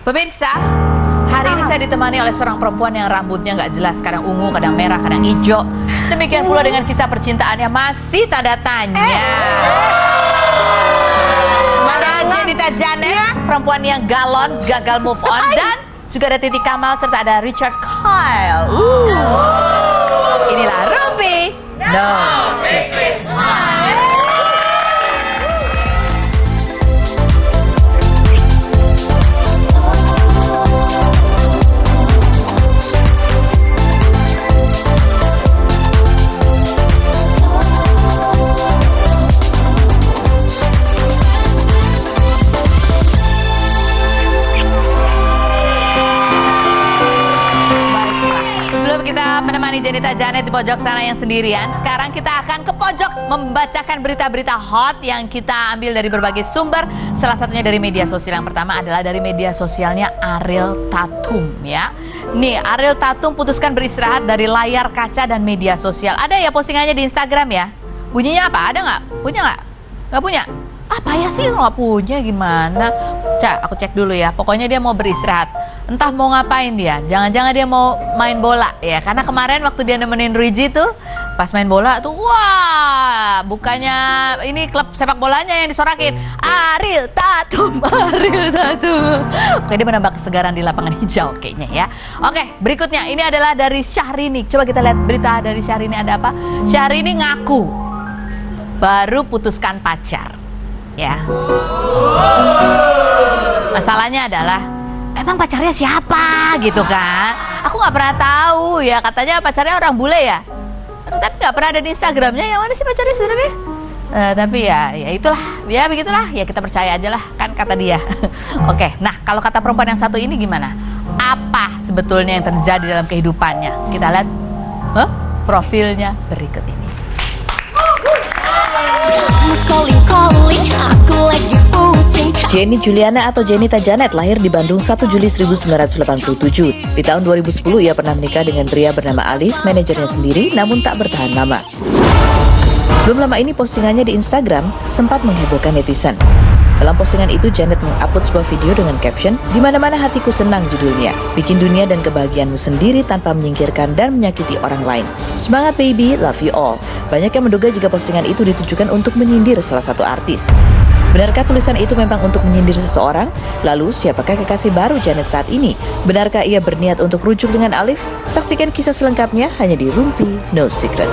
Pemirsa, hari ini saya ditemani oleh seorang perempuan yang rambutnya nggak jelas, kadang ungu, kadang merah, kadang hijau. Demikian pula dengan kisah percintaannya masih tanda tanya. Ada Jenita Janet, perempuan yang galon, gagal move on, dan juga ada Titi Kamal serta ada Richard Kyle. Inilah Ruby No Secret. Kita menemani Jenita Janet di pojok sana yang sendirian. Sekarang kita akan ke pojok membacakan berita-berita hot yang kita ambil dari berbagai sumber. Salah satunya dari media sosial. Yang pertama adalah dari media sosialnya Ariel Tatum ya. Nih, Ariel Tatum putuskan beristirahat dari layar kaca dan media sosial. Ada ya postingannya di Instagram ya? Bunyinya apa? Ada nggak? Punya nggak? Nggak punya? Apa ya sih nggak punya gimana? Aku cek dulu ya. Pokoknya dia mau beristirahat. Entah mau ngapain dia. Jangan-jangan dia mau main bola ya. Karena kemarin waktu dia nemenin Ruiji tuh, pas main bola tuh, wah, bukannya ini klub sepak bolanya yang disorakin, Ariel Tatum, Ariel Tatum. Oke, dia menambah kesegaran di lapangan hijau kayaknya ya. Oke, berikutnya ini adalah dari Syahrini. Coba kita lihat berita dari Syahrini ada apa? Syahrini ngaku baru putuskan pacar. Ya. Masalahnya adalah emang pacarnya siapa gitu kan? Aku nggak pernah tahu ya, katanya pacarnya orang bule ya. Tapi nggak pernah ada di Instagramnya. Yang mana sih pacarnya sebenarnya? Tapi ya itulah, ya begitulah. Ya kita percaya aja lah, kan kata dia. Oke, nah kalau kata perempuan yang satu ini gimana? Apa sebetulnya yang terjadi dalam kehidupannya? Kita lihat profilnya berikut ini. Jenny Juliana atau Jenita Janet lahir di Bandung 1 Juli 1987. Di tahun 2010 ia pernah menikah dengan pria bernama Alif, manajernya sendiri, namun tak bertahan lama. Belum lama ini postingannya di Instagram sempat menghebohkan netizen. Dalam postingan itu Janet mengupload sebuah video dengan caption "Di mana-mana hatiku senang" judulnya. Bikin dunia dan kebahagiaanmu sendiri tanpa menyingkirkan dan menyakiti orang lain. Semangat baby, love you all. Banyak yang menduga jika postingan itu ditujukan untuk menyindir salah satu artis. Benarkah tulisan itu memang untuk menyindir seseorang? Lalu siapakah kekasih baru Janet saat ini? Benarkah ia berniat untuk rujuk dengan Alif? Saksikan kisah selengkapnya hanya di Rumpi No Secret.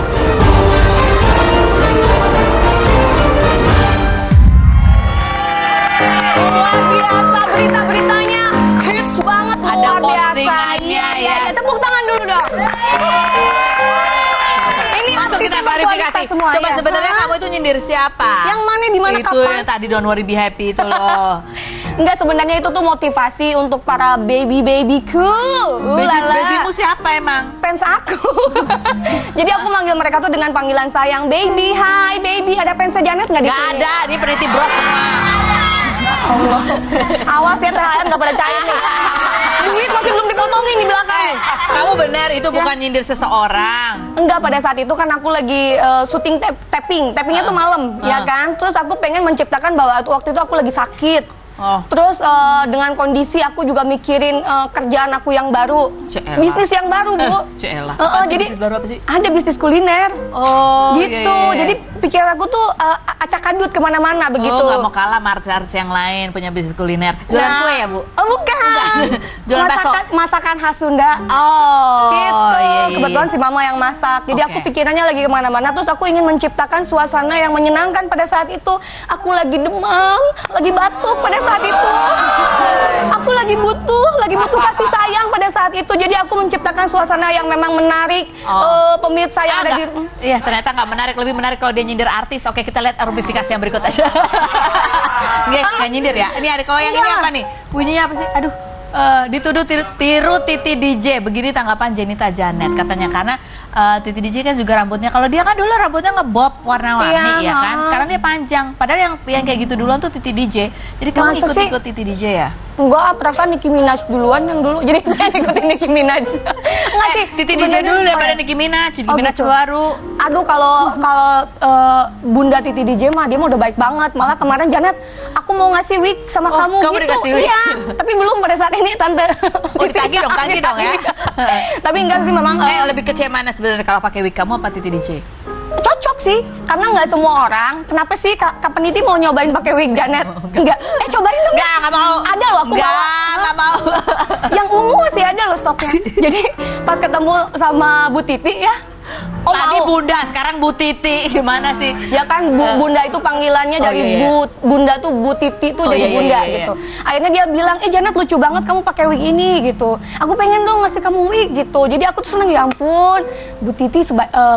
Luar biasa berita-beritanya, hits banget, ada luar biasa. Iya, ya. Tepuk tangan dulu dong. Ini langsung kita artis verifikasi semua. Coba ya? sebenarnya kamu itu nyindir siapa? Yang mana, di mana, itu kapan? Yang tadi Don't Worry Be Happy itu loh. Enggak, sebenarnya itu tuh motivasi untuk para baby-babyku. Babymu siapa emang? Fans aku. Jadi aku manggil mereka tuh dengan panggilan sayang. Baby, hi baby. Ada fansnya Janet nggak di sini? Nggak ada, ini peneliti bros semua. Allah. Awas ya, THR nggak pada cair nih. Duit masih belum dipotongin di belakang. Kamu benar, itu bukan nyindir seseorang. Enggak, pada saat itu kan aku lagi syuting tappingnya tuh malam, ya kan. Terus aku pengen menciptakan bahwa waktu itu aku lagi sakit. Terus dengan kondisi aku juga mikirin kerjaan aku yang baru, bisnis yang baru, Bu. Jadi bisnis baru apa sih? Ada bisnis kuliner. Gitu. Iya. Jadi pikiran aku tuh acak adut kemana-mana begitu. Nggak mau kalah artis yang lain punya bisnis kuliner. Jualan kue ya, Bu? Oh, bukan. Jualan bakso. Masakan khas Sunda. Gitu. Iya. Kebetulan si mama yang masak. Jadi aku pikirannya lagi kemana-mana. Terus aku ingin menciptakan suasana yang menyenangkan pada saat itu. Aku lagi demam, lagi batuk pada saat itu. Aku lagi butuh kasih sayang pada saat itu. Jadi aku menciptakan suasana yang memang menarik. Pemirsa yang ada di... Iya, ternyata nggak menarik. Lebih menarik kalau dia nyindir artis. Oke, kita lihat rubifikasi yang berikut aja. Nggak nyindir ya. Ini ada kalau yang ini apa nih? Bunyinya apa sih? Aduh. Dituduh tiru Titi DJ. Begini tanggapan Jenita Janet katanya, karena Titi DJ kan juga rambutnya, kalau dia kan dulu rambutnya ngebob warna-warni ya kan, sekarang dia panjang. Padahal yang kayak gitu duluan tuh Titi DJ. Jadi kamu ikut-ikut Titi DJ ya? Enggak, perasaan Nicki Minaj duluan yang dulu. Jadi saya ikutin Nicki Minaj. Enggak sih, Titi DJ dulu daripada Nicki Minaj. Nicki Minaj baru. Aduh, kalau Bunda Titi DJ mah dia mah udah baik banget. Malah kemarin Janet, aku mau ngasih wig sama kamu gitu. Iya, tapi belum pada saat ini tante. Oh, ditagih dong ya. Tapi enggak sih memang lebih kece mana sebenarnya kalau pakai wig kamu apa Titi DJ? Cocok sih, karena nggak semua orang. Kenapa sih Kak Peniti mau nyobain pakai wig Janet? Enggak. Cobain dong. Enggak mau. Ada loh, aku bawa. Enggak mau. Yang ungu masih ada loh stoknya. Jadi pas ketemu sama Bu Titi ya. Tadi Bunda, sekarang Bu Titi. Gimana sih? Ya kan Bunda itu panggilannya dari Bunda tuh Bu Titi tuh jadi Bunda gitu. Akhirnya dia bilang, Janet lucu banget kamu pakai wig ini gitu. Aku pengen dong ngasih kamu wig gitu. Jadi aku tuh seneng, ya ampun, Bu Titi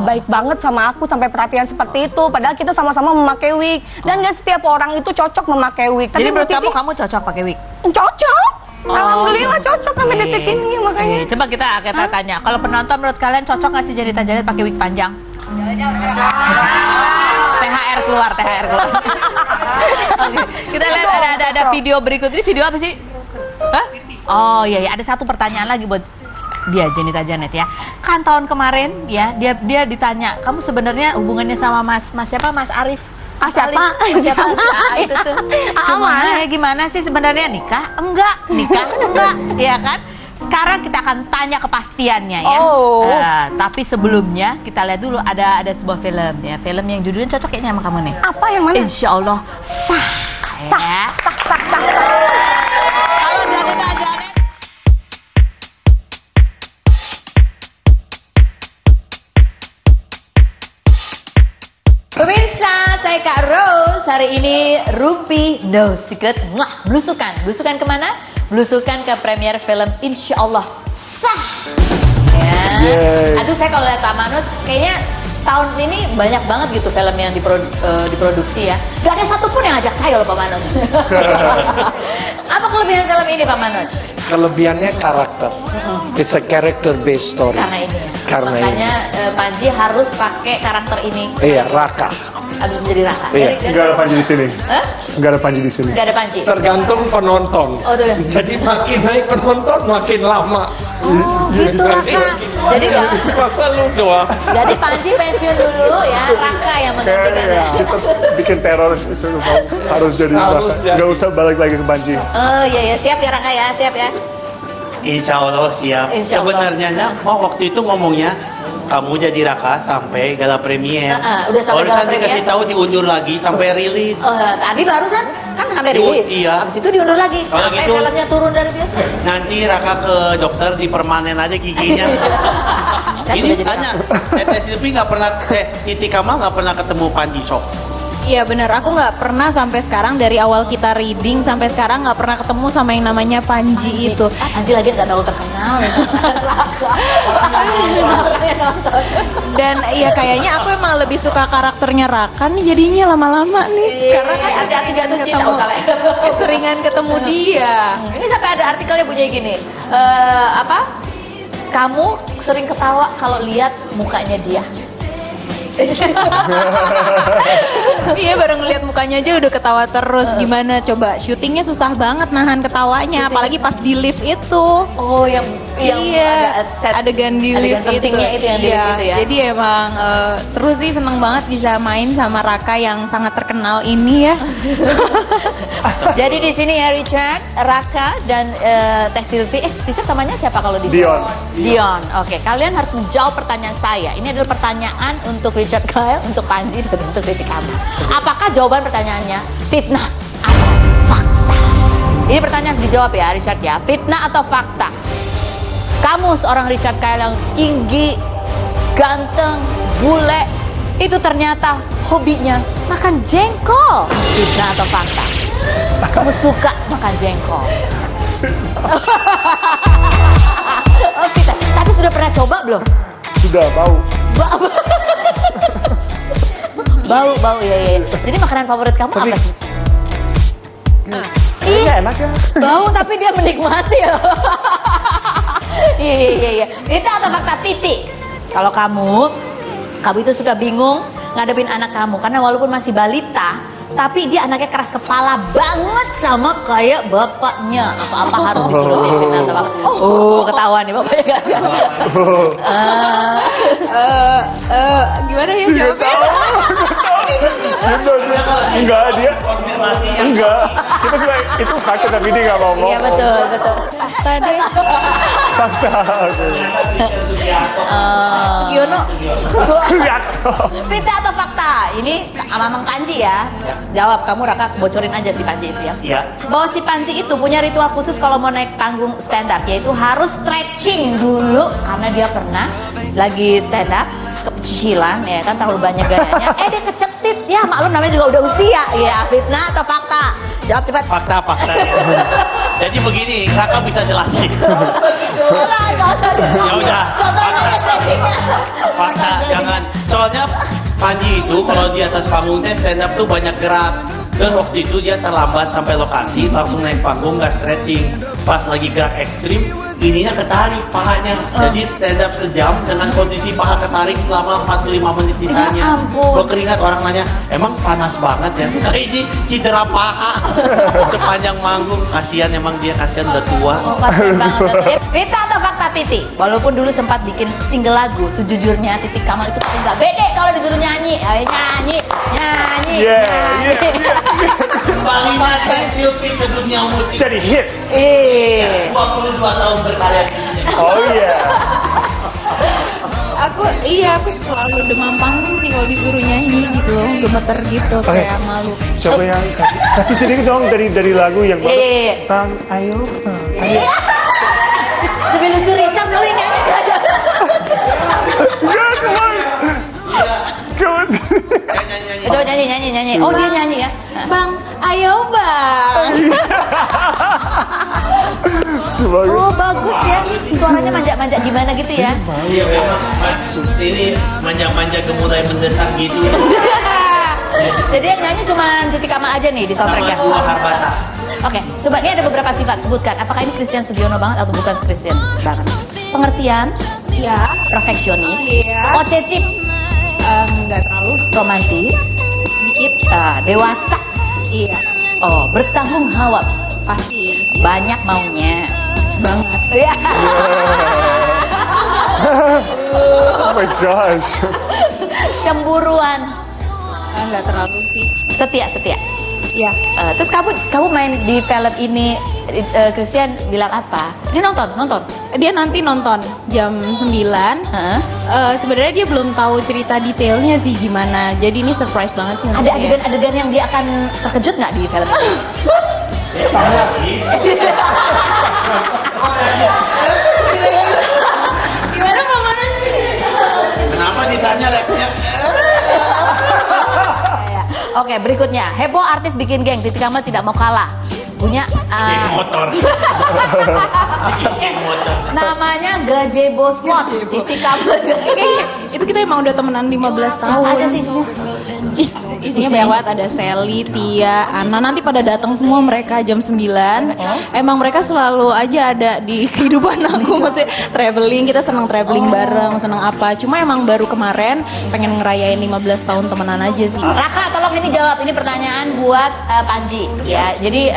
baik banget sama aku sampai perhatian seperti itu. Padahal kita sama-sama memakai wig dan gak setiap orang itu cocok memakai wig. Jadi menurut kamu cocok pakai wig? Cocok. Alhamdulillah cocok sampai detik ini makanya. Coba kita tanya, kalau penonton menurut kalian cocok nggak sih Janita Janet pakai wig panjang? THR keluar. Oke, kita lihat ada video berikut. Ini video apa sih? Hah? Oh iya, ada satu pertanyaan lagi buat dia Janita Janet ya. Kan tahun kemarin ya dia ditanya, kamu sebenarnya hubungannya sama Mas siapa? Mas Arif. Siapa? Itu tuh. Gimana sih sebenarnya, nikah enggak, ya kan? Sekarang kita akan tanya kepastiannya ya. Tapi sebelumnya kita lihat dulu ada sebuah film ya, film yang judulnya cocok kayaknya sama kamu nih. Apa yang mana? Insya Allah sah. Kalau Janita Janet. Pemirsa, saya Kak Rose. Hari ini Rumpi No Secret belusukan kemana? Belusukan ke premier film Insya Allah Sah ya. Aduh, saya kalau lihat Pak Manus kayaknya setahun ini banyak banget gitu film yang diproduksi ya. Gak ada satupun yang ngajak saya loh Pak Manus. Apa kelebihan film ini Pak Manus? Kelebihannya karakter. It's a character based story. Makanya Panji harus pakai karakter ini. Iya, Raka. Abis menjadi Raka. Iya. Enggak ada Panji di sini. Enggak ada Panji di sini. Enggak ada Panji. Tergantung penonton. Jadi makin naik penonton makin lama. Gitu Raka. Jadi masa lu doang. Jadi Panji pensiun dulu ya, Raka yang menggantikan ya. Bikin teror harus jadi Raka. Enggak usah balik lagi ke Panji. Oh iya, siap ya Raka ya, siap ya. Insya Allah siap. Sebenarnya waktu itu ngomongnya kamu jadi Raka sampai gala premier. Udah sampai gala premier. Dikasih tahu diundur lagi sampai rilis. Tadi barusan kan sampai rilis. Iya. Habis itu diundur lagi sampai gitu, filmnya turun dari bioskop. Nanti Raka ke dokter dipermanen aja giginya. Ini tanya, Teh Silvi nggak pernah, Titi Kamal nggak pernah ketemu Panji Sok. Iya benar, aku nggak pernah sampai sekarang dari awal kita reading sampai sekarang nggak pernah ketemu sama yang namanya Panji itu. Panji lagi nggak terlalu terkenal. Dan ya kayaknya aku emang lebih suka karakternya Raka nih jadinya lama-lama nih. Karena kan hati-hati jatuh cinta keseringan ketemu dia. Ini sampai ada artikelnya bunyi gini. Kamu sering ketawa kalau lihat mukanya dia. Iya, baru ngeliat mukanya aja udah ketawa terus. Gimana coba, syutingnya susah banget nahan ketawanya, apalagi pas di lift itu. Oh, yang iya, ada adegan di lift itu. Itu yang di lift itu ya. Jadi emang seru sih, seneng banget bisa main sama Raka yang sangat terkenal ini ya. Jadi di sini ya Richard, Raka dan Teh Silvi. Richard namanya siapa kalau di sini? Dion. Oke, kalian harus menjawab pertanyaan saya. Ini adalah pertanyaan untuk Richard Kyle, untuk Panji, dan untuk Titi Kamal. Apakah jawaban pertanyaannya fitnah atau fakta? Ini pertanyaan harus dijawab ya Richard ya. Fitnah atau fakta? Kamu seorang Richard Kyle yang tinggi, ganteng, bule, itu ternyata hobinya makan jengkol. Fitnah atau fakta? Kamu suka makan jengkol. Oh, fitnah. Tapi sudah pernah coba belum? Sudah, bau. Bau ya. Jadi makanan favorit kamu apa sih? Iya, enak ya. Bau tapi dia menikmati loh. Iya. Itu atau fakta Titi? kalau kamu itu suka bingung ngadepin anak kamu karena walaupun masih balita, tapi dia anaknya keras kepala banget sama kayak bapaknya. Apa-apa harus diturutin Fitnah atau Fakta. Ketahuan nih bapaknya gak sih? Gimana ya jawabnya? Enggak, dia enggak. Kita sudah itu fakta tapi dia nggak mau ngomong. Iya betul. Fakta deh. Fakta. Sugiono. Fitnah atau fakta? Ini Mamang Panji ya. Jawab, kamu Raka bocorin aja si Panji itu ya. Iya. Bahwa si Panji itu punya ritual khusus kalau mau naik panggung stand up, yaitu harus stretching dulu karena dia pernah lagi stand up kecicilan ya kan, terlalu banyak gayanya. Dia kecetit ya, maklum namanya juga udah usia. Ya, fitnah atau fakta? Jawab cepat. Fakta. Jadi begini, Raka bisa jelasin. Gak usah Ya udah. contohin aja stretchingnya. Fakta, jangan. Soalnya Panji itu kalau di atas panggung stand up tuh banyak gerak. Terus waktu itu dia terlambat sampai lokasi, langsung naik panggung nggak stretching. Pas lagi gerak ekstrim, ininya ketarik pahanya. Jadi stand up sejam dengan kondisi paha ketarik selama 45 menit sisanya. Ya ampun. Gue keringat orang nanya, emang panas banget ya? Ini cedera paha sepanjang manggung. Kasihan emang dia, kasihan udah tua. Kasian banget. Fitnah atau fakta Titi? Walaupun dulu sempat bikin single lagu, sejujurnya Titi Kamal itu paling gak bede kalau disuruh nyanyi. Ayo nyanyi. Kembalinya Teh Silvi ke dunia musik. Jadi hits. 22 tahun berkarya di sini. Oh iya. Aku selalu demam panggung sih kalau disuruh nyanyi gitu, gemeter gitu, kayak malu. Coba yang kasih sedikit dong dari lagu yang baru. Tang, ayo. Lebih lucu Richard kali nyanyi aja. Coba nyanyi. Oh dia nyanyi ya. Bang, ayo bang. Oh bagus ya. Suaranya manja-manja gimana gitu ya. Iya memang. Ini manja-manja gemulai mendesak gitu. Jadi yang nyanyi cuma Titi Kamal aja nih di soundtracknya. Sama dua Harbata. Oke, coba ini ada beberapa sifat, sebutkan. Apakah ini Christian Sugiono banget atau bukan Christian banget? Pengertian, Ya, perfeksionis, Iya. pocecip, nggak terlalu romantis, dikit. dewasa, Iya, bertanggung jawab, pasti banyak maunya. banget. Iya. Oh my gosh. Cemburuan, Nggak terlalu sih. setia. Iya. Terus kamu main di film ini, Christian bilang apa? Dia nonton. Dia nanti nonton jam 9. Heeh. Sebenarnya dia belum tahu cerita detailnya sih gimana. Jadi ini surprise banget sih. Ada adegan-adegan yang dia akan terkejut nggak di film ini? Gimana Mama? Kenapa ditanya rapnya? Oke, berikutnya. Heboh artis bikin geng, Titi Kamal tidak mau kalah. Punya Geng motor. Geng motor. namanya Gazebo Squad. Titi Kamal. Itu kita emang udah temenan 15 tahun. Siapa aja sih semua? Isinya banyak banget, ada Sally, Tia, Ana, nanti pada datang semua mereka jam 9. Emang mereka selalu aja ada di kehidupan aku, maksudnya traveling, kita seneng traveling bareng, seneng apa. Cuma emang baru kemarin pengen ngerayain 15 tahun temenan aja sih. Raka, tolong ini jawab. Ini pertanyaan buat Panji ya. Jadi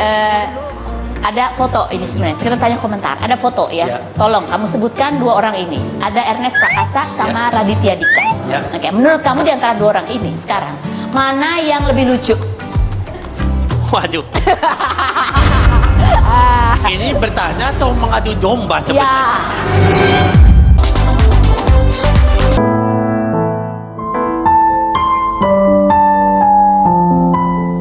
ada foto ini sebenarnya. Kita tanya komentar. Ada foto ya. Ya. Tolong kamu sebutkan dua orang ini. Ada Ernest Prakasa sama Raditya Dika. Ya. Oke, menurut kamu di antara dua orang ini sekarang mana yang lebih lucu? Waduh. Ini bertanya atau mengadu domba Ya. sebenarnya?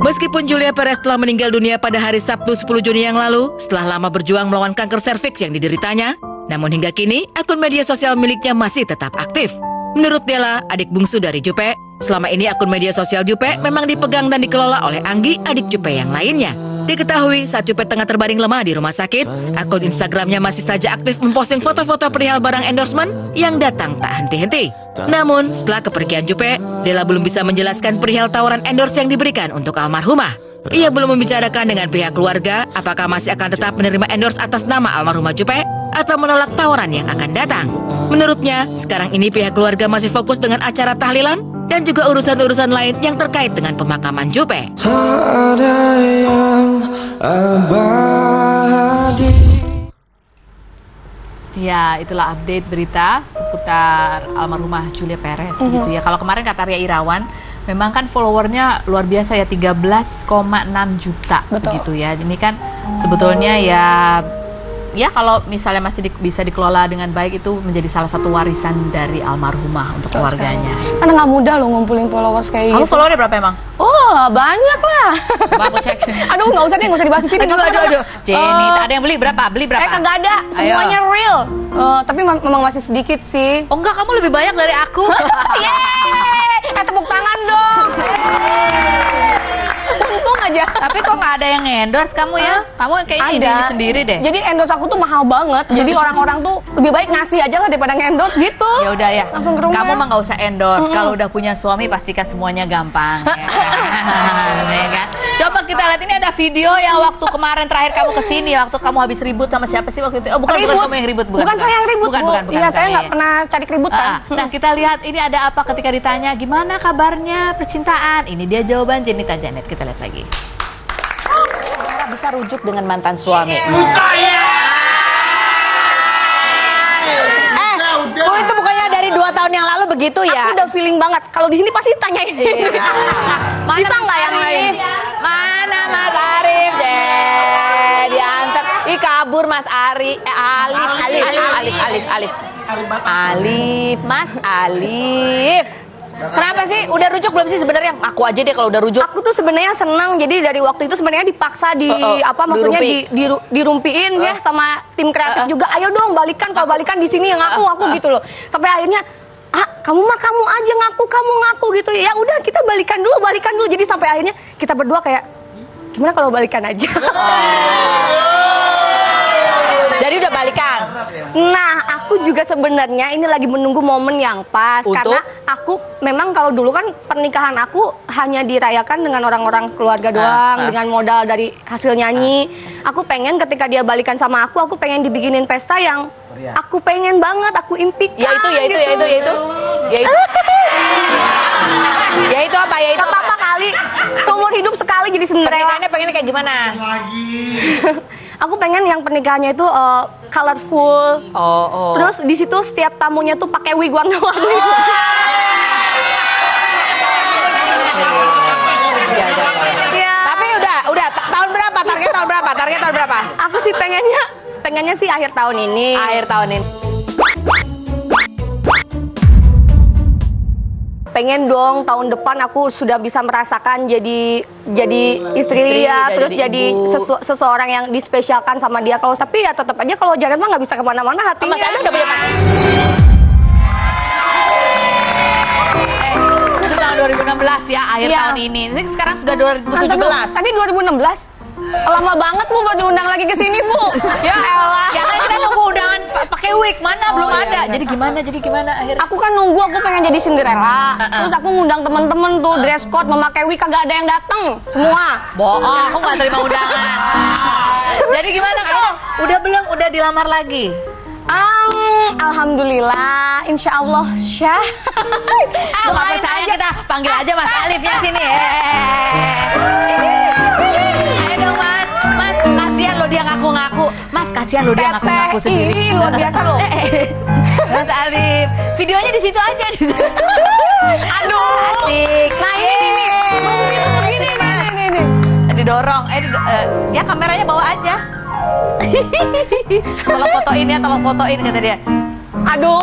Meskipun Julia Perez telah meninggal dunia pada hari Sabtu 10 Juni yang lalu, setelah lama berjuang melawan kanker serviks yang dideritanya, namun hingga kini akun media sosial miliknya masih tetap aktif. Menurut Della, adik bungsu dari Jupe, selama ini akun media sosial Jupe memang dipegang dan dikelola oleh Anggi, adik Jupe yang lainnya. Diketahui saat Jupe tengah terbaring lemah di rumah sakit, akun Instagramnya masih saja aktif memposting foto-foto perihal barang endorsement yang datang tak henti-henti. Namun, setelah kepergian Jupe, Della belum bisa menjelaskan perihal tawaran endorse yang diberikan untuk almarhumah. Ia belum membicarakan dengan pihak keluarga apakah masih akan tetap menerima endorse atas nama almarhumah Jupe atau menolak tawaran yang akan datang. Menurutnya, sekarang ini pihak keluarga masih fokus dengan acara tahlilan dan juga urusan-urusan lain yang terkait dengan pemakaman Jupe. Ya, itulah update berita seputar almarhumah Julia Perez gitu ya. Kalau kemarin kata Ria Irawan, memang kan followernya luar biasa ya, 13,6 juta. Betul. Begitu ya. Ini kan sebetulnya ya kalau misalnya masih bisa dikelola dengan baik, itu menjadi salah satu warisan dari almarhumah untuk keluarganya. Karena nggak mudah loh ngumpulin followers kayak Kamu gitu. followernya berapa emang? Oh, banyak lah. Coba aku cek. Aduh, nggak usah dibahas di sini. Aduh. Jenny, ada yang beli berapa? Beli berapa? Kagak ada. Semuanya real. Tapi memang masih sedikit sih. Oh enggak, kamu lebih banyak dari aku. Yeay! Tepuk tangan dong. Untung aja. Tapi kok nggak ada yang endorse kamu ya? Kamu kayaknya Ada. ide sendiri deh. Jadi endorse aku tuh mahal banget. Jadi orang-orang tuh lebih baik ngasih aja lah daripada endorse gitu. Ya udah ya. Langsung ke rumah. Kamu mah nggak usah endorse. Kalau udah punya suami pastikan semuanya gampang. Ya kan? Coba kita lihat, ini ada video yang waktu kemarin terakhir kamu kesini, waktu kamu habis ribut sama siapa sih waktu itu? Oh bukan kamu yang ribut, Bukan saya yang ribut, Bu. Iya, saya nggak ya. pernah cari keributan. Nah kita lihat ini ada apa ketika ditanya gimana kabarnya percintaan. Ini dia jawaban Jenny Tajanet. Kita lihat lagi. Bisa rujuk dengan mantan suami. Oh itu bukannya dari 2 tahun yang lalu begitu ya? Aku udah feeling banget. Kalau di sini pasti ditanyain. Bisa nggak yang lain? Mana Mas Arif? Diantar. Ih kabur Mas Arif. Alif, Mas Alif. Kenapa sih? Udah rujuk belum sih sebenarnya? Aku aja deh kalau udah rujuk. Aku tuh sebenarnya senang. Jadi dari waktu itu sebenarnya dipaksa maksudnya dirumpiin ya sama tim kreatif juga. Ayo dong balikan, kalau balikan di sini yang aku gitu loh. Sampai akhirnya kamu aja ngaku gitu. Ya udah kita balikan dulu. Jadi sampai akhirnya kita berdua kayak gimana kalau balikan aja. Jadi udah balikan. Nah, aku juga sebenarnya ini lagi menunggu momen yang pas. Karena aku memang kalau dulu kan pernikahan aku hanya dirayakan dengan orang-orang keluarga doang, dengan modal dari hasil nyanyi. Aku pengen ketika dia balikan sama aku pengen dibikinin pesta yang aku pengen banget, aku impikan. Yaitu apa? Pertama kali seumur hidup sekali jadi Cinderella. Pernikahannya pengennya kayak gimana? Aku pengen yang pernikahannya itu colorful. Terus di situ setiap tamunya tuh pakai wig warna-warni. Tapi udah tahun berapa? Target tahun berapa? Aku sih pengennya sih akhir tahun ini. Pengen dong tahun depan aku sudah bisa merasakan jadi istri dia, terus jadi seseorang yang dispesialkan sama dia. Kalau tapi ya tetap aja kalau Janet mah nggak bisa kemana-mana hatinya. Mas Ali udah punya Itu tahun 2016 ya, akhir tahun ini. Ini sekarang sudah 2017. Tapi 2016 lama banget Bu buat diundang lagi ke sini Bu. Ya elah. Jangan kita nunggu undangan pakai wig, mana belum ada. Jadi gimana akhirnya? Aku kan nunggu, aku pengen jadi Cinderella. Terus aku ngundang temen-temen tuh dress code memakai wig, kagak ada yang datang semua. Bohong, aku nggak terima undangan. Jadi gimana kan? Udah dilamar lagi? Alhamdulillah, insya Allah syah. Nggak percaya kita panggil aja Mas Alifnya sini. Ayo dong Mas, kasihan lo dia ngaku-ngaku. Mas kasihan lo dia ngaku-ngaku sendiri. Luar biasa lo. Mas Alif, videonya di situ aja. Aduh. Asik. Nah ini. Didorong. Ya kameranya bawa aja. Tolong fotoin kata dia. Aduh.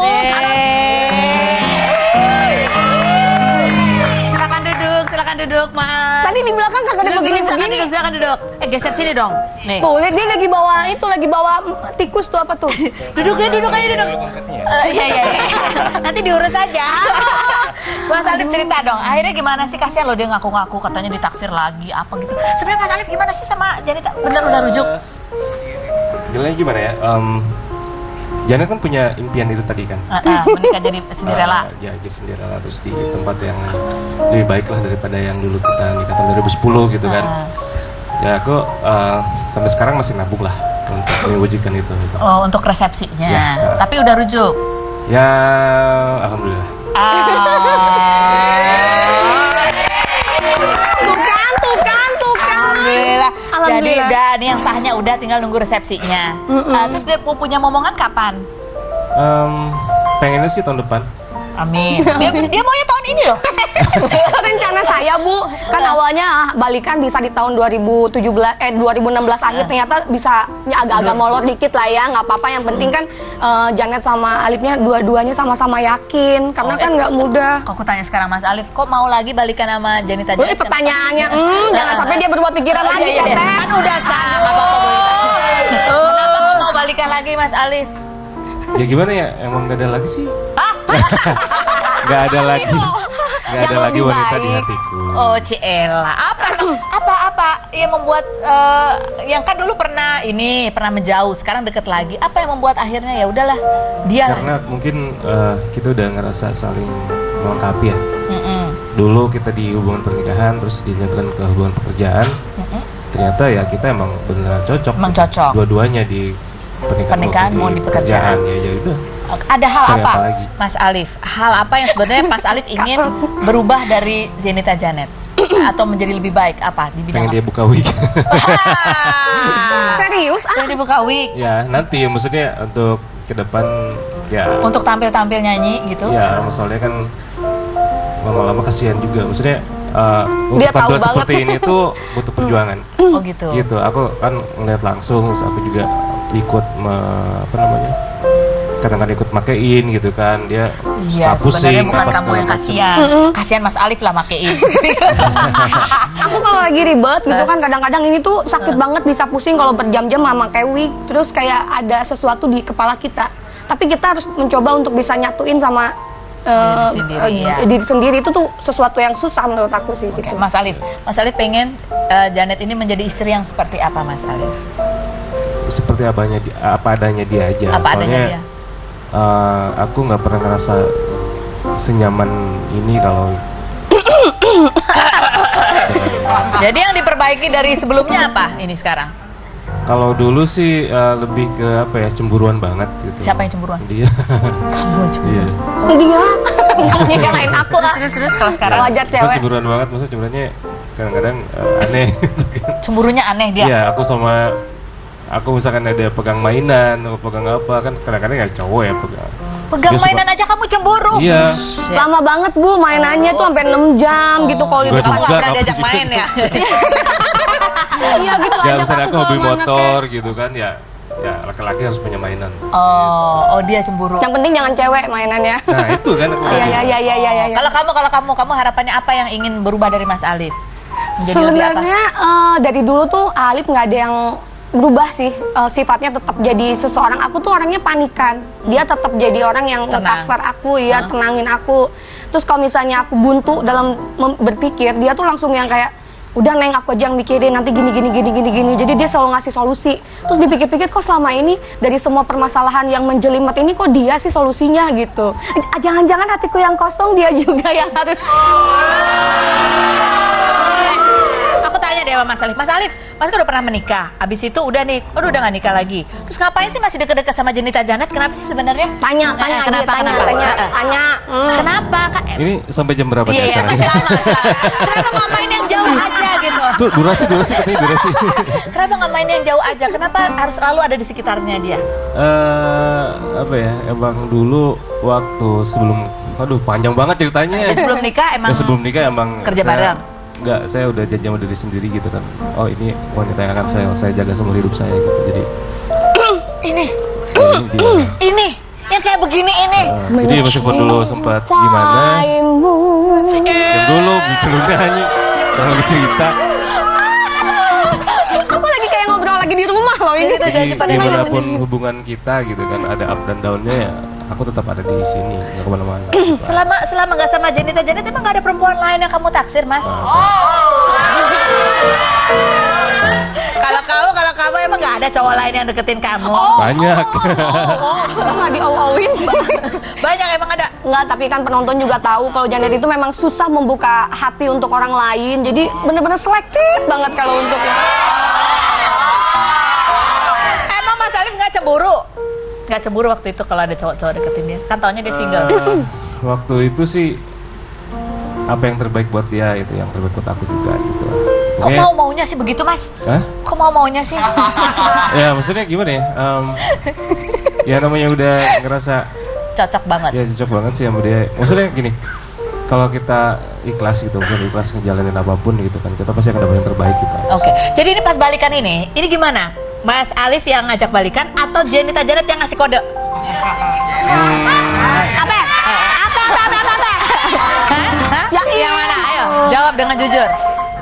Silakan duduk, Mas. Tadi di belakang kagak ada begini-begini. Silakan duduk. Geser sini dong. Nih. Tuh, lihat dia lagi bawa tikus tuh apa tuh? Duduk aja. Iya. Nanti diurus aja. Mas Alif cerita dong. Akhirnya gimana sih, kasihan lo dia ngaku-ngaku katanya ditaksir lagi apa gitu. Sebenarnya Mas Alif gimana sih sama Janita? Bener udah rujuk? Bilangnya gimana ya? Janet kan punya impian itu tadi kan, menikah jadi Cinderella. Ya jadi Cinderella, terus di tempat yang lebih baik lah daripada yang dulu kita nikah tahun 2010 gitu kan. Ya aku sampai sekarang masih nabung lah untuk mewujudkan itu. Oh, untuk resepsinya. Ya. Tapi udah rujuk? Ya, alhamdulillah. Alhamdulillah. Jadi udah nih yang sahnya udah, tinggal nunggu resepsinya. Terus dia punya momongan kapan? Pengennya sih tahun depan. Amin. Dia maunya tahun ini loh. Rencana saya, Bu, kan awalnya balikan bisa di tahun 2016 akhir, ternyata bisa agak-agak molor dikit lah ya, nggak apa-apa. Yang penting kan Janet sama Alifnya dua-duanya sama-sama yakin, karena kan nggak mudah. Kok aku tanya sekarang Mas Alif, kok mau lagi balikan sama Janita Janet? Pertanyaannya, jangan sampai dia berubah pikiran lagi ya, Teh. Kan udah sama, kenapa kok mau balikan lagi Mas Alif? Ya gimana ya, emang gak ada lagi sih. Gak ada lagi. Gak ada lagi wanita di hatiku. Oh Ciela, apa yang membuat yang kan dulu pernah menjauh, sekarang deket lagi. Apa yang membuat akhirnya ya udahlah dia? Karena mungkin kita udah ngerasa saling melengkapi ya. Dulu kita di hubungan pernikahan, terus dinyatakan ke hubungan pekerjaan. Ternyata ya kita emang beneran cocok. Cocok. Dua-duanya di pernikahan mau di pekerjaan. Ya udah. Ada hal apa, Mas Alif? Hal apa yang sebenarnya Mas Alif ingin berubah dari Janita Janet atau menjadi lebih baik? Apa di bidang? Pengen dia buka wig. Serius? Pengen dibuka wig? Ya nanti, maksudnya untuk ke depan ya. Untuk tampil-tampil nyanyi gitu? Ya, masalahnya kan lama-lama kasihan juga. Maksudnya dia untuk tampil seperti ini tuh butuh perjuangan. Oh gitu. Gitu. Aku kan ngeliat langsung, terus aku juga ikut kadang-kadang ikut makein gitu kan, dia pusing, bukan kamu yang kasihan. Kasihan Mas Alif lah makein. Aku kalau lagi ribet gitu kan, kadang-kadang ini tuh sakit banget, bisa pusing kalau berjam-jam memakai wig, terus kayak ada sesuatu di kepala kita. Tapi kita harus mencoba untuk bisa nyatuin sama diri sendiri. Itu tuh sesuatu yang susah menurut aku sih. Gitu. Mas Alif pengen Janet ini menjadi istri yang seperti apa, Mas Alif? Seperti apa adanya dia aja. Soalnya aku nggak pernah ngerasa senyaman ini kalau. Jadi yang diperbaiki dari sebelumnya apa ini sekarang? Kalau dulu sih lebih ke cemburuan banget gitu. Siapa yang cemburuan? Dia. Kamu cemburuan? Dia. Kamu nyalain aku lah. Terus kalau sekarang wajar cewek. Cemburuan banget, maksudnya cemburuannya kadang-kadang aneh. Cemburunya aneh dia? Iya, aku misalkan ada pegang mainan, pegang apa, kan kadang-kadang ya cowok ya pegang mainan aja kamu cemburu? Iya. Lama banget Bu, mainannya tuh sampai 6 jam gitu kalau di depan. Gak pernah diajak main ya? Iya gitu. Ya misalnya aku hobi motor gitu kan, ya laki-laki harus punya mainan. Oh dia cemburu. Yang penting jangan cewek mainannya. Nah itu kan. Iya. Kalau kamu harapannya apa yang ingin berubah dari Mas Alif? Sebenarnya dari dulu tuh Alif nggak ada yang berubah sih, sifatnya tetap jadi seseorang. Aku tuh orangnya panikan, dia tetap jadi orang yang nge-cover aku, ya tenangin aku. Terus kalau misalnya aku buntu dalam berpikir, dia tuh langsung yang kayak udah Neng, aku aja yang mikirin nanti gini. Jadi dia selalu ngasih solusi. Terus dipikir-pikir kok selama ini dari semua permasalahan yang menjelimet ini kok dia sih solusinya gitu. Jangan-jangan hatiku yang kosong, dia juga yang harus. Aku tanya deh sama Mas Alif, Mas kan udah pernah menikah, abis itu udah gak nikah lagi. Terus ngapain sih masih deket-deket sama Janita Janet? Kenapa sih sebenarnya? Tanya. Kenapa? Ini sampai jam berapa? Iya, masih lama. Kenapa nggak main yang jauh aja gitu? Tuh durasi katanya durasi. Kenapa nggak main yang jauh aja? Kenapa harus selalu ada di sekitarnya dia? Emang dulu waktu sebelum, panjang banget ceritanya. Sebelum nikah emang kerja bareng. Enggak, saya udah janji sama diri sendiri gitu kan. Oh ini wanita yang akan saya jaga seumur hidup saya gitu. Jadi ini yang kayak begini ini. Jadi meskipun dulu sempat gimana, yang dulu belum nyanyi, lagi cerita. Aku lagi kayak ngobrol lagi di rumah loh ini. Jadi gimana pun hubungan kita gitu kan, ada up dan downnya ya. Aku tetap ada di sini, nggak kemana-mana. Selama nggak sama Janita Janet, emang nggak ada perempuan lain yang kamu taksir, Mas? Kalau kamu emang nggak ada cowok lain yang deketin kamu? Banyak. Nggak di-ow-owin sih. Banyak emang ada. Nggak, tapi kan penonton juga tahu kalau Janet itu memang susah membuka hati untuk orang lain. Jadi bener-bener selektif banget kalau untuk itu. Emang Mas Alif nggak cemburu? Nggak cemburu waktu itu kalau ada cowok-cowok deketin dia? Kan taunya dia single. Waktu itu sih apa yang terbaik buat dia itu yang terbaik buat aku juga gitu. Kok mau-maunya sih begitu, Mas? Hah? Kok mau-maunya sih? Ya maksudnya gimana ya? Ya namanya udah ngerasa cocok banget. Ya cocok banget sih sama dia. Maksudnya gini, kalau kita ikhlas gitu, misalnya ikhlas ngejalanin apapun gitu kan, kita pasti akan dapat yang terbaik gitu. Oke. Jadi ini pas balikan ini gimana? Mas Alif yang ngajak balikan atau Jenita Janet yang ngasih kode? Apa? Yang mana? Ayo, jawab dengan jujur.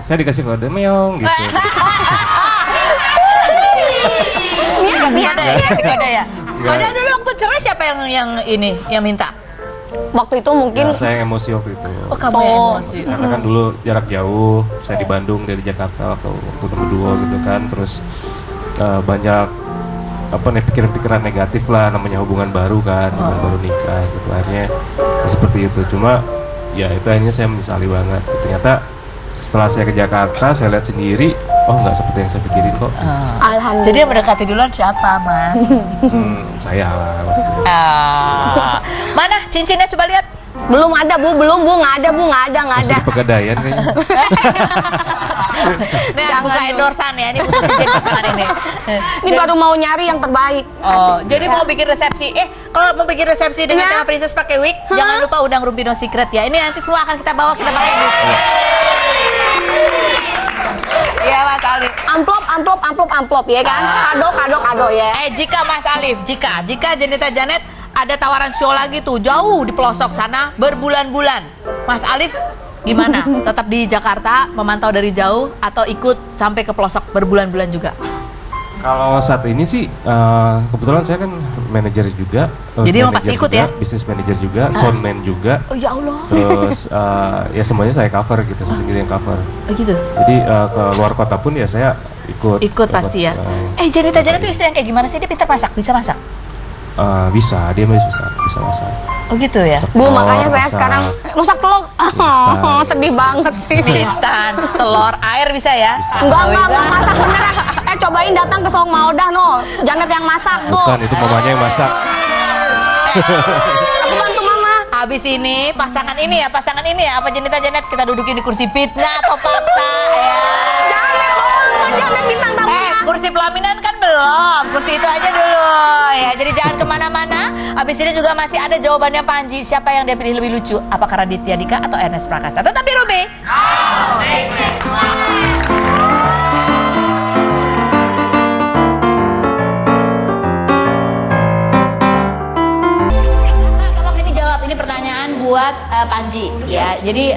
Saya dikasih kode meong gitu. Kasih kode ya. Kode dulu waktu cerai siapa yang minta? Waktu itu mungkin saya emosi waktu itu. Oh, kamu emosi. Karena kan dulu jarak jauh, saya di Bandung dari Jakarta waktu berdua gitu kan, terus banyak pikiran-pikiran negatif lah, namanya hubungan baru kan, baru nikah gitu, akhirnya seperti itu. Cuma ya itu akhirnya saya menyesali banget. Ternyata setelah saya ke Jakarta, saya lihat sendiri, oh nggak seperti yang saya pikirin kok. Alhamdulillah. Jadi yang mendekati duluan siapa, Mas? Saya lah pasti. Mana cincinnya, coba lihat. Belum ada Bu, nggak ada. Masih di Pegadaian kayaknya. Nih buka endorsan ya, ini butuh cincin pasangan ini. Ini baru mau nyari yang terbaik. Oh, jadi mau bikin resepsi. Kalau mau bikin resepsi dengan tema princess pakai wig, jangan lupa undang Rumpino Secret ya. Ini nanti semua akan kita bawa, kita pakai wig. Iya Mas Alif. Amplop ya kan? Kado ya. Jika Mas Alif, jika Jenita Janet ada tawaran show lagi tuh jauh di pelosok sana berbulan-bulan, Mas Alif gimana? Tetap di Jakarta memantau dari jauh atau ikut sampai ke pelosok berbulan-bulan juga? Kalau saat ini sih kebetulan saya kan manajer juga. Jadi emang pasti ikut juga, ya? Bisnis manajer juga, soundman juga. Oh ya Allah. Terus ya semuanya saya cover gitu, saya sendiri yang cover. Oh gitu. Jadi ke luar kota pun ya saya ikut. Ikut pasti ya. Jenita Janet tuh istri yang kayak gimana sih? Dia pintar masak, bisa masak? Bisa, dia masih bisa masak. Oh gitu ya? Bu, makanya saya sekarang masak telur. Sedih banget sih. Instan, telur, air bisa ya? Bisa. Enggak masak beneran. Cobain datang ke Song Maudah no. Janet yang masak tuh. Bukan, itu mamanya yang masak. Aku bantu mama. Habis ini pasangan ini ya apa Jenita Janet kita dudukin di kursi fitnah atau fakta ya? Janet dong, kan Janet bintang tamunya. Kursi pelaminan kan belum, kursi itu aja dulu ya. Jadi jangan kemana-mana. Habis ini juga masih ada jawabannya Panji. Siapa yang dia pilih lebih lucu? Apakah Raditya Dika atau Ernest Prakasa? Tetap di Ruby. Tolong ini jawab. Ini pertanyaan buat Panji ya. Jadi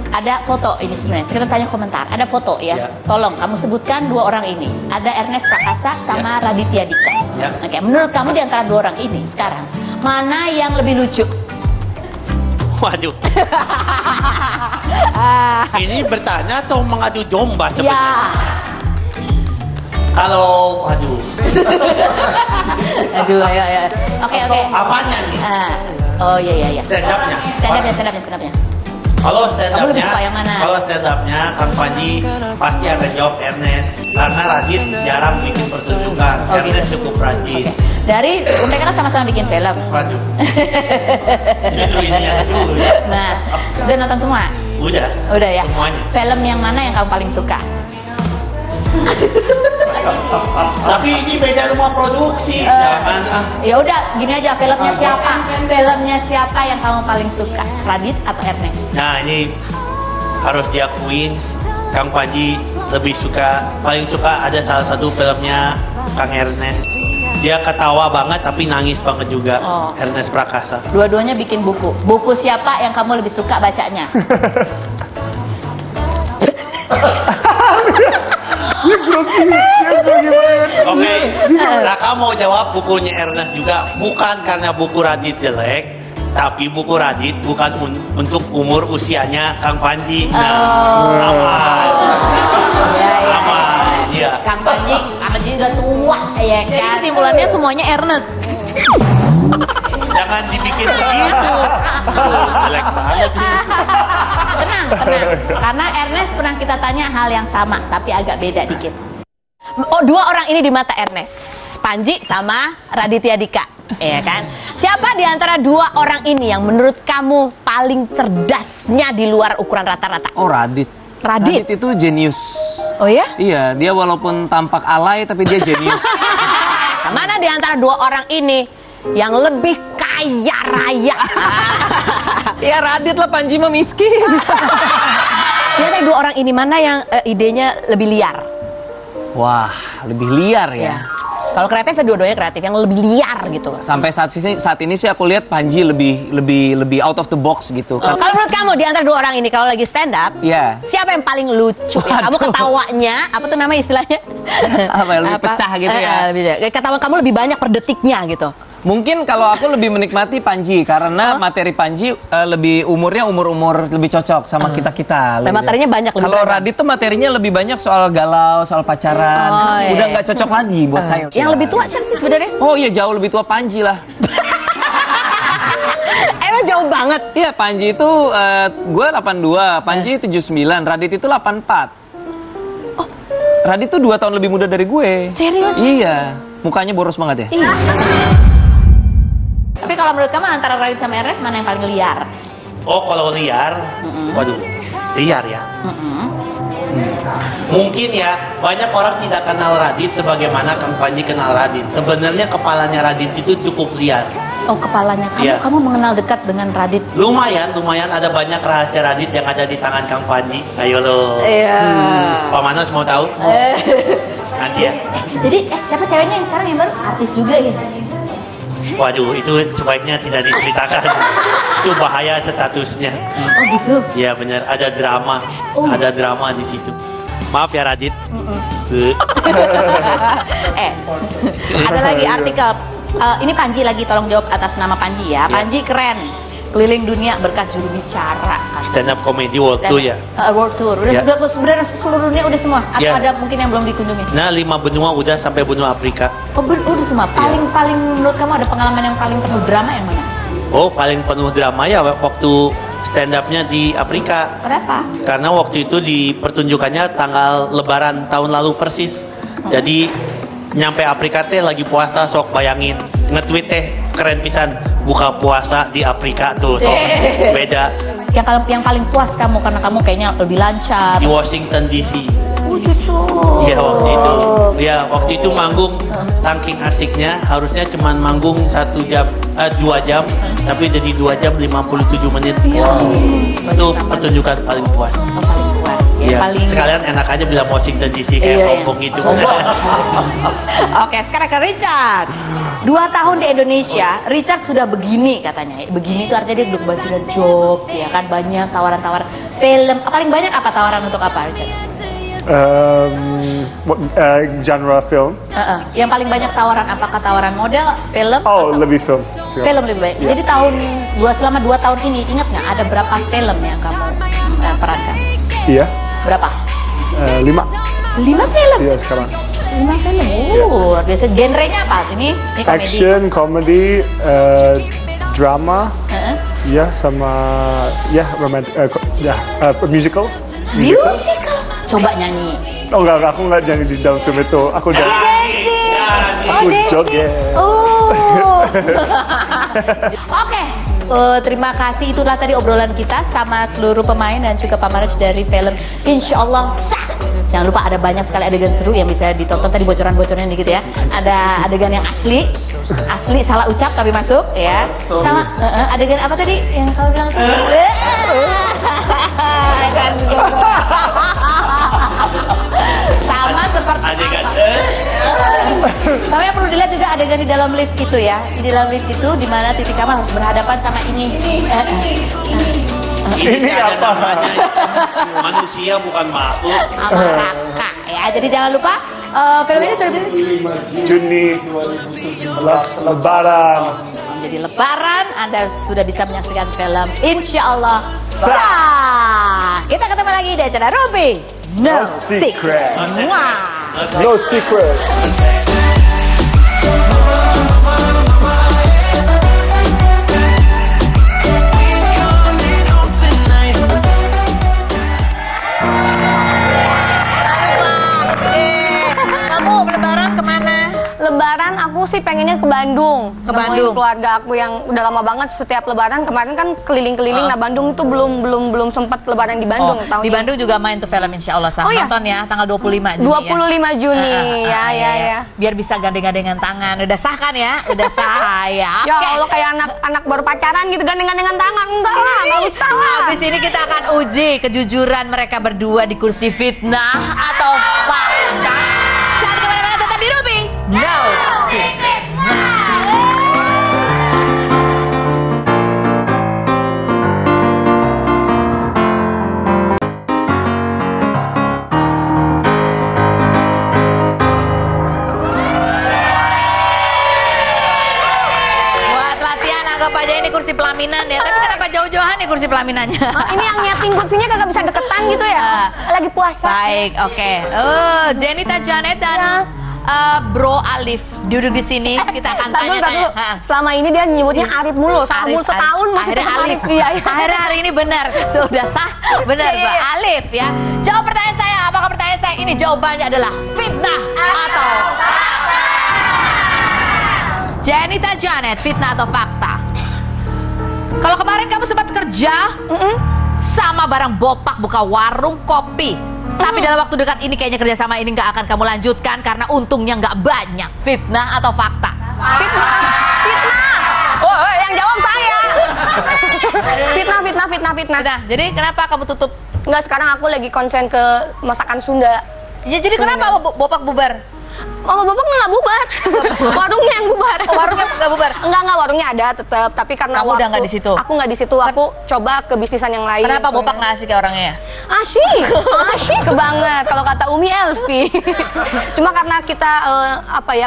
ada foto ini sebenarnya. Kita tanya komentar. Ada foto ya. Tolong kamu sebutkan dua orang ini. Ada Ernest Prakasa sama Raditya Dika. Oke, menurut kamu di antara dua orang ini sekarang mana yang lebih lucu? Waduh. Ini bertanya atau mengadu domba sebenarnya? Ya. Kalau, aduh. Aduh, ayo. Oke. Apanya nih? Oh iya. Stand up-nya. Kalau stand up-nya Kang Panji pasti akan jawab Ernest karena Radit jarang bikin pertunjukan. Ernest cukup rajin. Dari mereka kan sama-sama bikin film. Waduh. Justru ini yang lucu. Nah, udah nonton semua? Udah ya. Semuanya. Film yang mana yang kamu paling suka? Tapi ini beda rumah produksi. Jangan Ya udah, gini aja, filmnya siapa? Filmnya siapa yang kamu paling suka? Radit atau Ernest? Nah, ini harus diakuin Kang Panji paling suka ada salah satu filmnya Kang Ernest. Dia ketawa banget tapi nangis banget juga. Ernest Prakasa. Dua-duanya bikin buku. Buku siapa yang kamu lebih suka bacanya? Oke, Raka mau jawab bukunya Ernest juga. Bukan karena buku Radit jelek, tapi buku Radit bukan untuk umur usianya Kang Panji. Aman. Ya. Kang Panji udah tua ya kan. Jadi kesimpulannya semuanya Ernest. Jangan dibikin begitu. Jelek banget. Tenang. Karena Ernest pernah kita tanya hal yang sama, tapi agak beda dikit. Oh, dua orang ini di mata Ernest. Panji sama Raditya Dika, ya kan? Siapa di antara dua orang ini yang menurut kamu paling cerdasnya di luar ukuran rata-rata? Oh, Radit. Radit itu jenius. Oh ya? Iya, dia walaupun tampak alay tapi dia jenius. Mana di antara dua orang ini yang lebih kaya raya? Ya Radit lah, Panji mah miskin. Di antara dua orang ini mana yang idenya lebih liar? Wah, lebih liar ya. Kalau kreatif ya dua-duanya kreatif, yang lebih liar gitu. Sampai saat ini sih aku lihat Panji lebih out of the box gitu. Kalau menurut kamu di antara dua orang ini kalau lagi stand up, siapa yang paling lucu? Ya, kamu ketawanya, apa tuh nama istilahnya? Apa yang lebih pecah gitu ya? Ketawa kamu lebih banyak per detiknya gitu. Mungkin kalau aku lebih menikmati Panji karena materi Panji umurnya umur lebih cocok sama kita-kita. Materinya banyak lebih. Kalau Radit tuh materinya lebih banyak soal galau, soal pacaran. Udah nggak cocok lagi buat saya. Yang lebih tua siapa sih sebenarnya? Oh iya, jauh lebih tua Panji lah. Emang jauh banget. Iya, Panji itu gue 82, Panji 79, Radit itu 84. Oh, Radit tuh 2 tahun lebih muda dari gue. Serius? Iya, mukanya boros banget ya. Iya. Tapi kalau menurut kamu antara Radit sama RS mana yang paling liar? Oh, kalau liar, waduh, liar ya. Mungkin ya, banyak orang tidak kenal Radit sebagaimana Kang Panji kenal Radit. Sebenarnya kepalanya Radit itu cukup liar. Oh, kepalanya. Kamu mengenal dekat dengan Radit? Lumayan ada banyak rahasia Radit yang ada di tangan Kang Panji. Ayo lo. Iya. Pak Manos mau tahu? Nanti ya. Jadi siapa ceweknya yang sekarang yang baru? Artis juga ya? Waduh, itu sebaiknya tidak diceritakan. Itu bahaya statusnya. Oh gitu? Iya benar, ada drama. Ada drama di situ. Maaf ya Radit. Ada lagi artikel. Ini Panji lagi, tolong jawab atas nama Panji ya. Panji keren. Keliling dunia berkat juru bicara. Stand up comedy world tour ya. World tour. Udah seluruh dunia udah semua. Atau ada mungkin yang belum dikunjungi? Nah, 5 benua udah sampai benua Afrika. Oh, udah semua. Paling menurut kamu ada pengalaman yang paling penuh drama yang mana? Oh, paling penuh drama ya waktu stand up-nya di Afrika. Kenapa? Karena waktu itu di pertunjukannya tanggal Lebaran tahun lalu persis. Jadi nyampe Afrika teh lagi puasa, sok bayangin nge-tweet teh keren pisan, buka puasa di Afrika tuh, sok beda. Yang paling puas kamu karena kamu kayaknya lebih lancar. Di Washington DC. Cucu. Iya waktu itu. Ya waktu itu manggung saking asiknya, harusnya cuman manggung 2 jam, tapi jadi 2 jam 57 menit. Itu pertunjukan paling puas. Paling puas. Ya, sekalian enak aja bilang Washington DC kayak sombong gitu. Oke, sekarang ke Richard. 2 tahun di Indonesia, Richard sudah begini katanya. Begini itu artinya dia udah kebanjiran job, ya kan, banyak tawaran-tawaran film. Paling banyak apa tawaran untuk apa, Richard? Genre film. Yang paling banyak tawaran, apakah tawaran model, film? Oh, lebih film. Film lebih banyak. Jadi selama 2 tahun ini, ingat nggak ada berapa film yang kamu perankan? Iya. Berapa? 5. 5 film? Iya, sekarang. 5 film. Luar biasa. Genrenya apa? Ini komedi. Action, comedy, drama. Ya, sama musical. Musical. Coba nyanyi. Oh enggak, aku nggak nyanyi di dalam film itu. Aku joget. Oke. Terima kasih, itulah tadi obrolan kita sama seluruh pemain dan juga Pak Maraj dari film Insyaallah Sah. Jangan lupa ada banyak sekali adegan seru yang bisa ditonton, tadi bocoran-bocorannya dikit ya. Ada adegan yang asli salah ucap tapi masuk ya. Sama adegan apa tadi yang kamu bilang? Sama seperti adegan. Sama yang perlu dilihat juga adegan di dalam lift itu ya. Di dalam lift itu di mana Titi Kamal harus berhadapan sama ini. Ini apa namanya? Manusia bukan makhluk. Raka ya. Jadi jangan lupa film ini sudah Juni Lebaran. Jadi Lebaran Anda sudah bisa menyaksikan film Insyaallah Sah. Kita ketemu lagi di acara Ruby No Secret. No Secret. Lebaran aku sih pengennya ke Bandung. Ke Bandung. Nemuin keluarga aku yang udah lama banget setiap lebaran. Kemarin kan keliling-keliling. Nah, Bandung itu belum sempat lebaran di Bandung tahun di ini. Bandung juga main tuh film Insya Allah Sah. Nonton ya tanggal 25 Juni 25 Juni. Ya. Biar bisa gandengan tangan. Udah sah kan ya? Udah sah ya. Ya Allah, kayak anak baru pacaran gitu gandengan tangan. Enggak lah, enggak usah lah. Habis ini kita akan uji kejujuran mereka berdua di kursi fitnah atau fakta. Jangan kemana-mana, tetap di Ruby. No Secret. Aja ini kursi pelaminan ya, tapi kenapa jauh-jauhan nih kursi pelaminannya? Ini yang nyeting kursinya kagak bisa deketan gitu ya? Lagi puasa. Baik, oke. Jenita Janet dan Bro Alif duduk di sini. Kita akan tanya. Selama ini dia nyebutnya Arif mulu, setahun masih tetap Alif. Iya. Akhirnya hari ini benar. Tuh udah sah, benar Bro Alif ya. Jawab pertanyaan saya. Apakah pertanyaan saya ini jawabannya adalah fitnah atau fakta? Jenita Janet, fitnah atau fakta? Kalau kemarin kamu sempat kerja sama barang Bopak buka warung kopi, tapi dalam waktu dekat ini kayaknya kerjasama ini nggak akan kamu lanjutkan karena untungnya nggak banyak. Fitnah atau fakta? Fitnah. Oh, yang jawab saya. Fitnah. Nah, jadi kenapa kamu tutup? Enggak, sekarang aku lagi konsen ke masakan Sunda. Ya jadi kenapa Bopak bubar? Mama Bapak nggak bubar, warungnya yang bubar. Warungnya nggak bubar? Enggak, warungnya ada tetap, tapi karena kamu udah nggak di situ. Aku nggak di situ, aku coba ke bisnisan yang lain. Kenapa Bopak nggak asik ya orangnya? Asyik banget kalau kata Umi Elvi. Cuma karena kita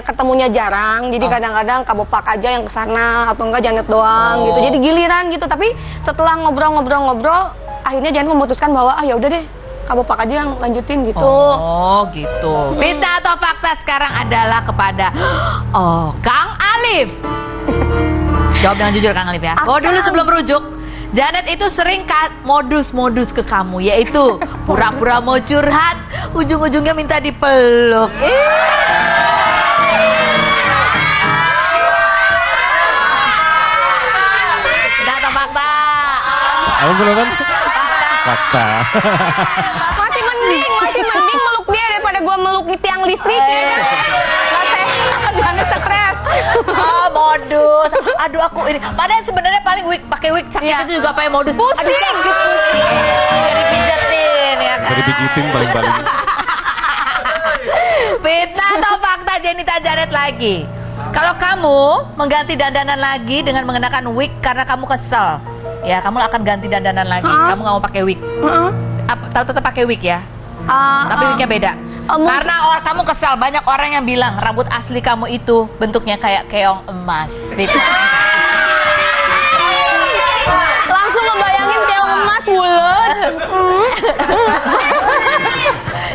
ketemunya jarang, jadi kadang-kadang Kak Bopak aja yang kesana atau enggak Janet doang gitu. Jadi giliran gitu. Tapi setelah ngobrol, akhirnya Janet memutuskan bahwa ya udah deh. Kak Bopak aja yang lanjutin gitu. Oh gitu. Fitnah atau fakta sekarang adalah kepada Kang Alif. Jawab dengan jujur Kang Alif ya. Dulu sebelum merujuk, Janet itu sering modus ke kamu, yaitu pura-pura mau curhat, ujung-ujungnya minta dipeluk. Fitnah atau fakta? Aku belum kan? Fakta. Masih mending meluk dia daripada gua meluk tiang listrik ya kan. Nggak sehat, jangan stres. Modus. Aduh aku ini. Padahal sebenarnya paling pakai wig sakit itu juga pakai modus. Pusing. Aduh pusing. Dipijetin ya kan. Dipijetin paling-paling. Fitnah atau fakta Jenita Janet lagi? Kalau kamu mengganti dandanan lagi dengan mengenakan wig karena kamu kesel, ya kamu akan ganti dandanan lagi. Kamu nggak mau pakai wig. Tetap pakai wig ya. Tapi wignya beda. Karena kamu kesel, banyak orang yang bilang rambut asli kamu itu bentuknya kayak keong emas. Langsung ngebayangin keong emas bulat.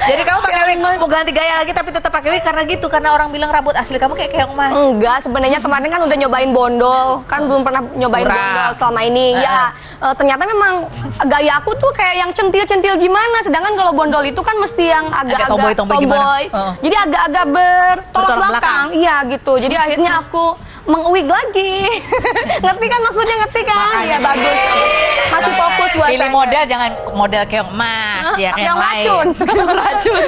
Jadi kamu pakai wig, mau ganti gaya lagi tapi tetap pakai wig karena gitu, karena orang bilang rambut asli kamu kayak keong emas. Enggak, sebenarnya kemarin kan udah nyobain bondol, kan belum pernah nyobain bondol selama ini. Ya, ternyata memang gaya aku tuh kayak yang centil-centil gimana, sedangkan kalau bondol itu kan mesti yang agak-agak tomboy. Jadi agak-agak bertolak belakang. Iya gitu. Jadi akhirnya aku meng-wig lagi. Ngerti kan maksudnya, ngerti kan? Iya bagus. Masih fokus buat pilih model, jangan model keong emas ya, yang racun. Racun.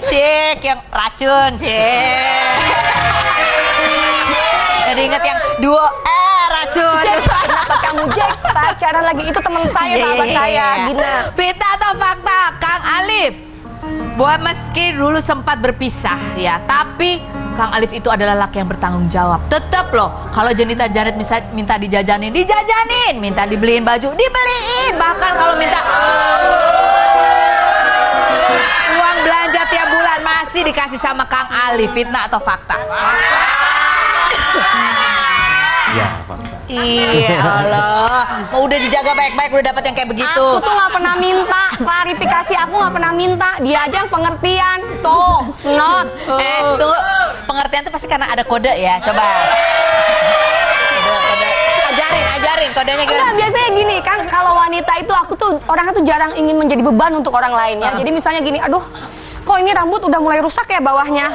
Cik, yang racun, cik. Jadi ingat yang duo racun. Kenapa kamu Jack pacaran lagi? Itu teman saya, sahabat saya, Gina. Fitnah atau fakta, Kang Alif? Bahwa meski dulu sempat berpisah ya, tapi Kang Alif itu adalah laki yang bertanggung jawab. Tetap loh, kalau Jenita Janet minta dijajanin, minta dibeliin baju, dibeliin. Bahkan kalau minta uang belanja tiap bulan masih dikasih sama Kang Alif. Fitnah atau fakta? Ya, fakta. Iya Allah, mau udah dijaga baik-baik udah dapat yang kayak begitu. Aku tuh nggak pernah minta klarifikasi, aku nggak pernah minta, dia aja yang pengertian. Tuh, not. Tuh pengertian tuh pasti karena ada kode ya. Coba. Ajarin kodenya gimana? Enggak, biasanya gini kan, kalau wanita itu aku tuh orangnya tuh jarang ingin menjadi beban untuk orang lain ya. Jadi misalnya gini, aduh kok ini rambut udah mulai rusak ya bawahnya.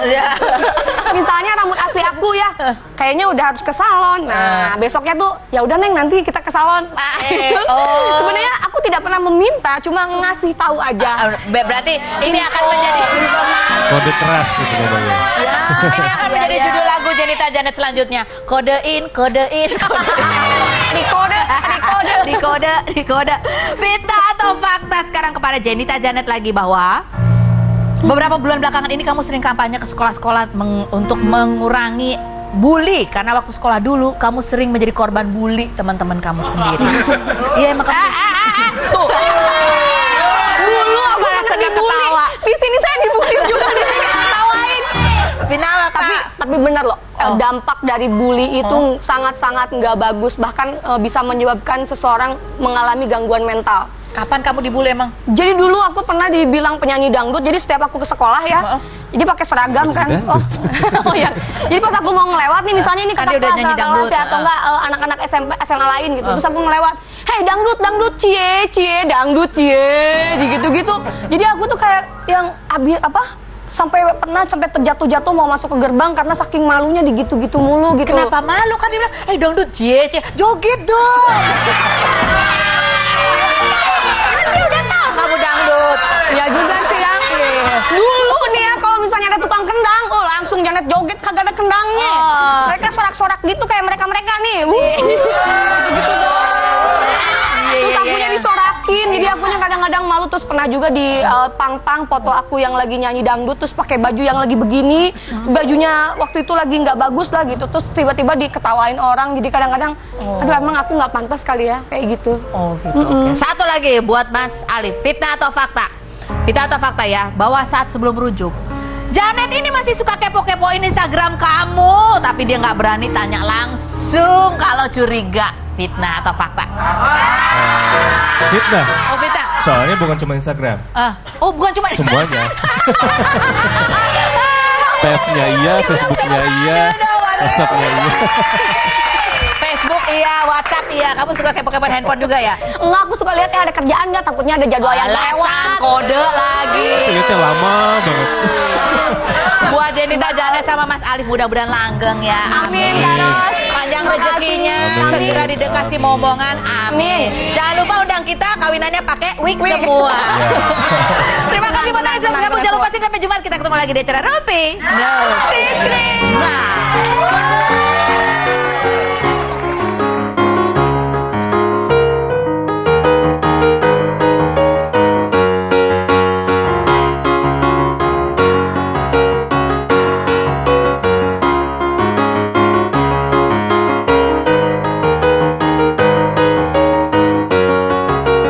Misalnya rambut asli aku ya, kayaknya udah harus ke salon. Nah, besoknya tuh ya udah Neng, nanti kita ke salon. Nah, sebenarnya aku tidak pernah meminta, cuma ngasih tahu aja. Berarti ini akan menjadi Kode keras itu namanya. Ya, ini akan menjadi judul lagu Jenita Janet selanjutnya. Kodein. Dikode. Fitnah atau fakta sekarang kepada Jenita Janet lagi bahwa beberapa bulan belakangan ini kamu sering kampanye ke sekolah-sekolah untuk mengurangi bully, karena waktu sekolah dulu kamu sering menjadi korban bully teman-teman kamu sendiri. Iya emang kamu. Dulu aku rasa dibully. Di sini saya dibully juga, di sini ketawain. Final tapi benar loh, dampak dari bully itu sangat-sangat nggak bagus, bahkan bisa menyebabkan seseorang mengalami gangguan mental. Kapan kamu dibully emang? Jadi dulu aku pernah dibilang penyanyi dangdut, jadi setiap aku ke sekolah ya, jadi pakai seragam kan. Oh ya. Jadi pas aku mau ngelewat nih, misalnya ini kakak kelas ya, atau enggak anak-anak SMP SMA lain gitu, terus aku ngelewat, hei dangdut cie dangdut cie, gitu-gitu. Jadi aku tuh kayak yang sampai terjatuh-jatuh mau masuk ke gerbang karena saking malunya digitu-gitu mulu gitu. Kenapa malu? Kan dia bilang, hei dangdut cie joget dong. Dia udah tahu kamu dangdut. Ya juga sih ya. Dulu nih ya kalau misalnya ada tukang kendang, langsung Janet joget kagak ada kendangnya. Mereka sorak-sorak gitu kayak mereka-mereka nih. Gitu doang. Terus akunya disorakin, jadi akunya kadang-kadang malu. Terus pernah juga di pang-pang foto aku yang lagi nyanyi dangdut, terus pakai baju yang lagi begini, bajunya waktu itu lagi nggak bagus lah gitu. Terus tiba-tiba diketawain orang, jadi kadang-kadang, aduh emang aku nggak pantas kali ya kayak gitu. Oh gitu. Okay. Satu lagi buat Mas Alif, fitnah atau fakta? Fitnah atau fakta ya, bahwa saat sebelum rujuk, Janet ini masih suka kepo-kepoin Instagram kamu, tapi dia nggak berani tanya langsung kalau curiga. Fitnah atau fakta? Fitnah. Oh fitnah. Soalnya bukan cuma Instagram. Oh bukan cuma semuanya. Tab-nya iya, Facebooknya iya, WhatsApp-nya iya. Facebook iya, WhatsApp iya. Kamu suka kepo-kepoin handphone juga ya? Enggak, aku suka lihat ada kerjaan nggak, takutnya ada jadwal yang lewat. Kode lagi. Ternyata lama banget. Buat Jenita Janet sama Mas Alif mudah-mudahan langgeng ya. Amin. Terus panjang rezekinya, segera dikasih momongan. Amin. Jangan lupa undang kita kawinannya pakai wig semua. Terima kasih buat Anda sudah bergabung. Jangan lupa sampai Jumat kita ketemu lagi di acara Rumpi. No.